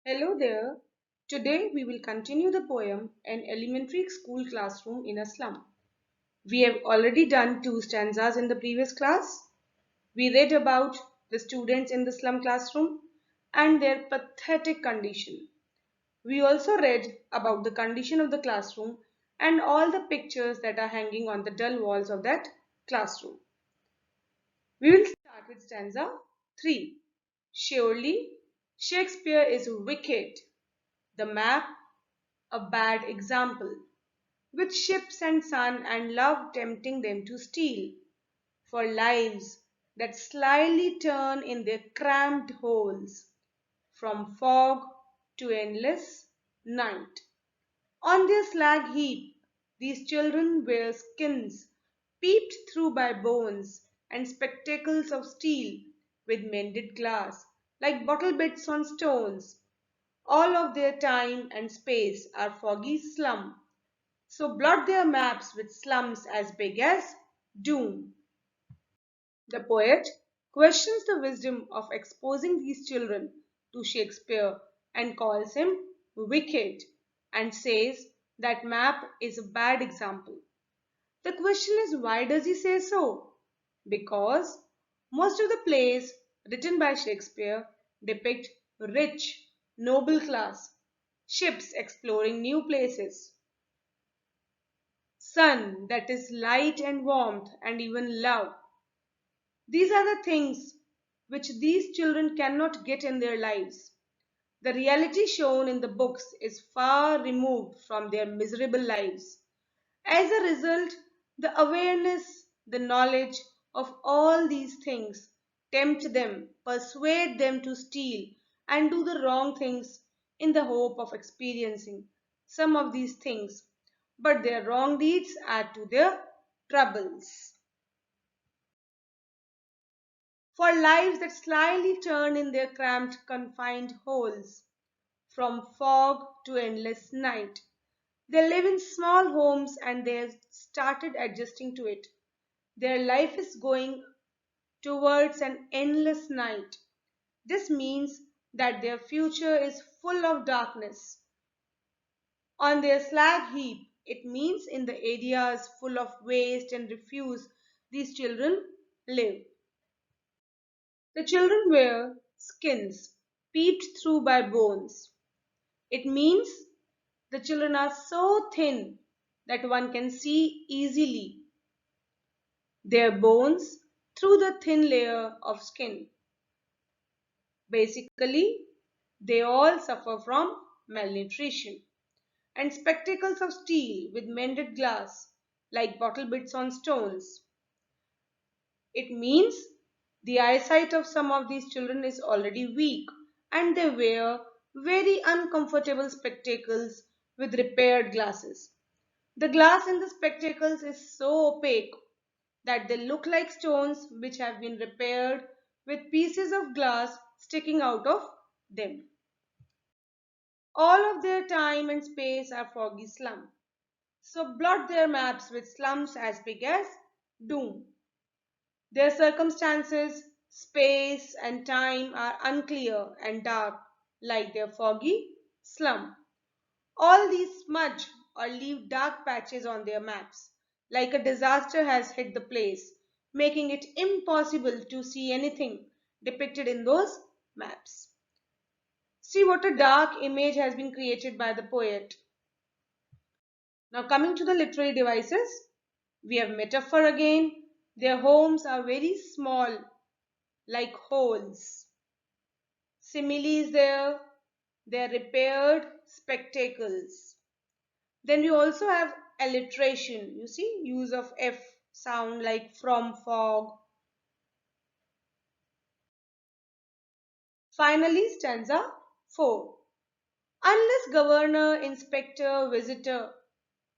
Hello there. Today we will continue the poem An Elementary School Classroom in a Slum. We have already done two stanzas in the previous class. We read about the students in the slum classroom and their pathetic condition. We also read about the condition of the classroom and all the pictures that are hanging on the dull walls of that classroom. We will start with stanza 3. Surely Shakespeare is wicked. The map, a bad example, with ships and sun and love tempting them to steal, for lives that slyly turn in their cramped holes, from fog to endless night. On their slag heap, these children wear skins peeped through by bones and spectacles of steel with mended glass, like bottle bits on stones. All of their time and space are foggy slum, so blot their maps with slums as big as doom. The poet questions the wisdom of exposing these children to Shakespeare and calls him wicked and says that map is a bad example. The question is, why does he say so? Because most of the plays written by Shakespeare depict rich, noble class, ships exploring new places, sun that is light and warmth and even love. These are the things which these children cannot get in their lives. The reality shown in the books is far removed from their miserable lives. As a result, the awareness, the knowledge of all these things tempt them, persuade them to steal and do the wrong things in the hope of experiencing some of these things. But their wrong deeds add to their troubles. For lives that slyly turn in their cramped, confined holes, from fog to endless night. They live in small homes and they've started adjusting to it. Their life is going towards an endless night. This means that their future is full of darkness. On their slag heap, it means in the areas full of waste and refuse, these children live. The children wear skins peeped through by bones. It means the children are so thin that one can see easily their bones through the thin layer of skin. Basically, they all suffer from malnutrition. And spectacles of steel with mended glass, like bottle bits on stones. It means the eyesight of some of these children is already weak and they wear very uncomfortable spectacles with repaired glasses. The glass in the spectacles is so opaque that they look like stones which have been repaired with pieces of glass sticking out of them. All of their time and space are foggy slum. So blot their maps with slums as big as doom. Their circumstances, space, and time are unclear and dark, like their foggy slum. All these smudge or leave dark patches on their maps, like a disaster has hit the place, making it impossible to see anything depicted in those maps. See what a dark image has been created by the poet. Now, coming to the literary devices, we have metaphor again. Their homes are very small, like holes. Simile is there. They're repaired spectacles. Then we also have alliteration. You see, use of F sound like from, fog. Finally, stanza 4. Unless governor, inspector, visitor,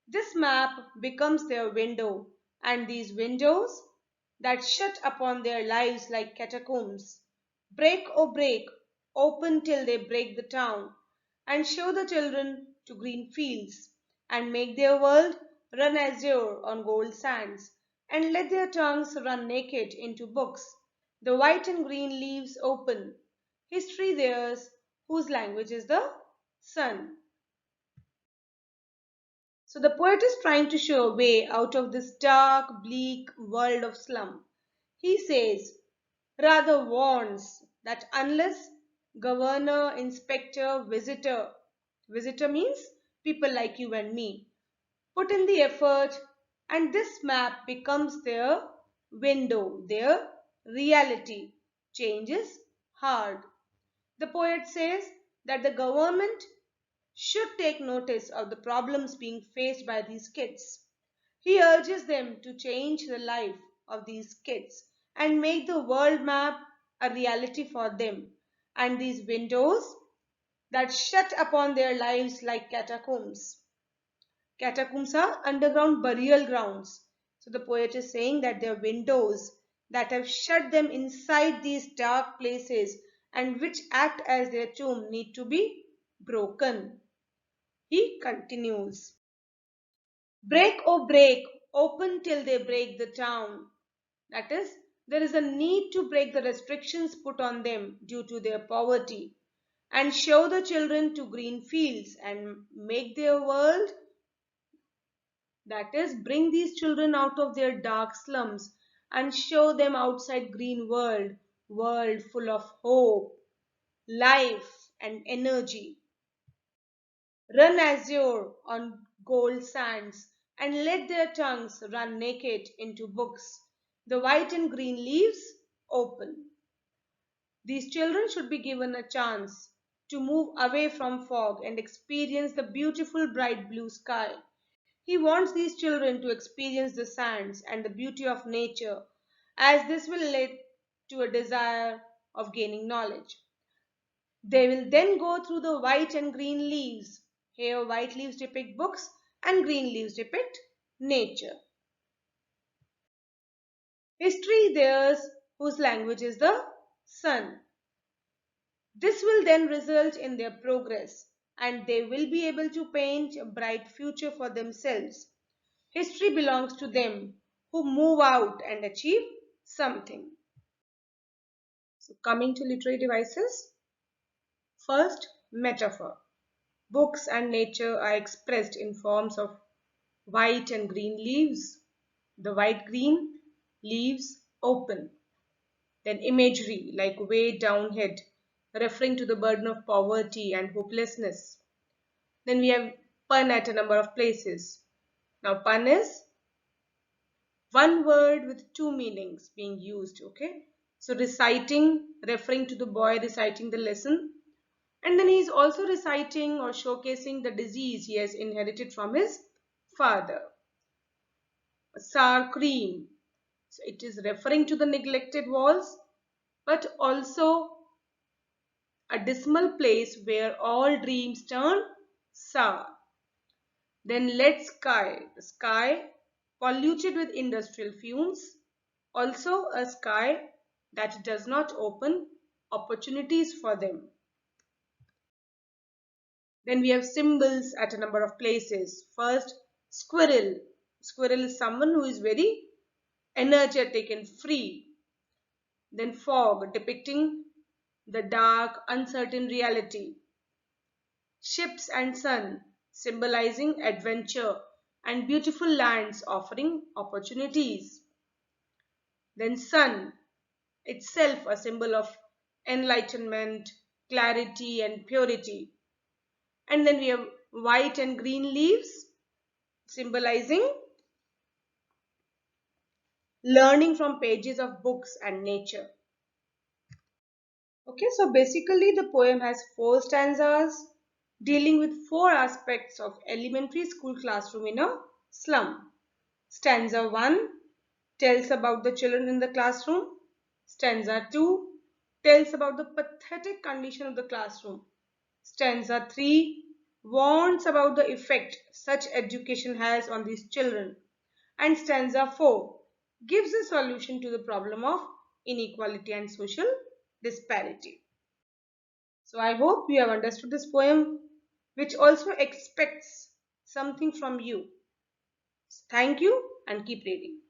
this map becomes their window, and these windows that shut upon their lives like catacombs, break, oh break, open till they break the town, and show the children to green fields, and make their world run azure on gold sands, and let their tongues run naked into books, the white and green leaves open, history theirs, whose language is the sun. So the poet is trying to show a way out of this dark, bleak world of slum. He says, rather warns, that unless governor, inspector, visitor means people like you and me, put in the effort, and this map becomes their window, their reality. Change is hard. The poet says that the government should take notice of the problems being faced by these kids. He urges them to change the life of these kids and make the world map a reality for them, and these windows that shut upon their lives like catacombs. Catacombs are underground burial grounds. So the poet is saying that their windows that have shut them inside these dark places and which act as their tomb need to be broken. He continues, break, oh break, open till they break the town. That is, there is a need to break the restrictions put on them due to their poverty and show the children to green fields and make their world, that is, bring these children out of their dark slums and show them outside green world full of hope, life and energy. Run azure on gold sands, and let their tongues run naked into books. The white and green leaves open. These children should be given a chance to move away from fog and experience the beautiful bright blue sky. He wants these children to experience the sands and the beauty of nature, as this will lead to a desire of gaining knowledge. They will then go through the white and green leaves. Here, white leaves depict books and green leaves depict nature. History theirs, whose language is the sun. This will then result in their progress, and they will be able to paint a bright future for themselves. History belongs to them who move out and achieve something. So, coming to literary devices, first, metaphor. Books and nature are expressed in forms of white and green leaves. The white green leaves open. Then imagery like way down head, referring to the burden of poverty and hopelessness. Then we have pun at a number of places. Now pun is one word with two meanings being used, okay? So reciting, referring to the boy reciting the lesson. And then he is also reciting or showcasing the disease he has inherited from his father. Sour cream. So it is referring to the neglected walls, but also a dismal place where all dreams turn sour. Then lead sky. The sky polluted with industrial fumes. Also a sky that does not open opportunities for them. Then we have symbols at a number of places. First, squirrel. Squirrel is someone who is very energetic and free. Then fog, depicting the dark, uncertain reality. Ships and sun, symbolizing adventure and beautiful lands offering opportunities. Then sun, itself a symbol of enlightenment, clarity and purity. And then we have white and green leaves, symbolizing learning from pages of books and nature. Okay, so basically the poem has four stanzas dealing with four aspects of elementary school classroom in a slum. Stanza 1 tells about the children in the classroom. Stanza 2 tells about the pathetic condition of the classroom. Stanza 3 warns about the effect such education has on these children. And stanza 4 gives a solution to the problem of inequality and social disparity. So I hope you have understood this poem, which also expects something from you. Thank you and keep reading.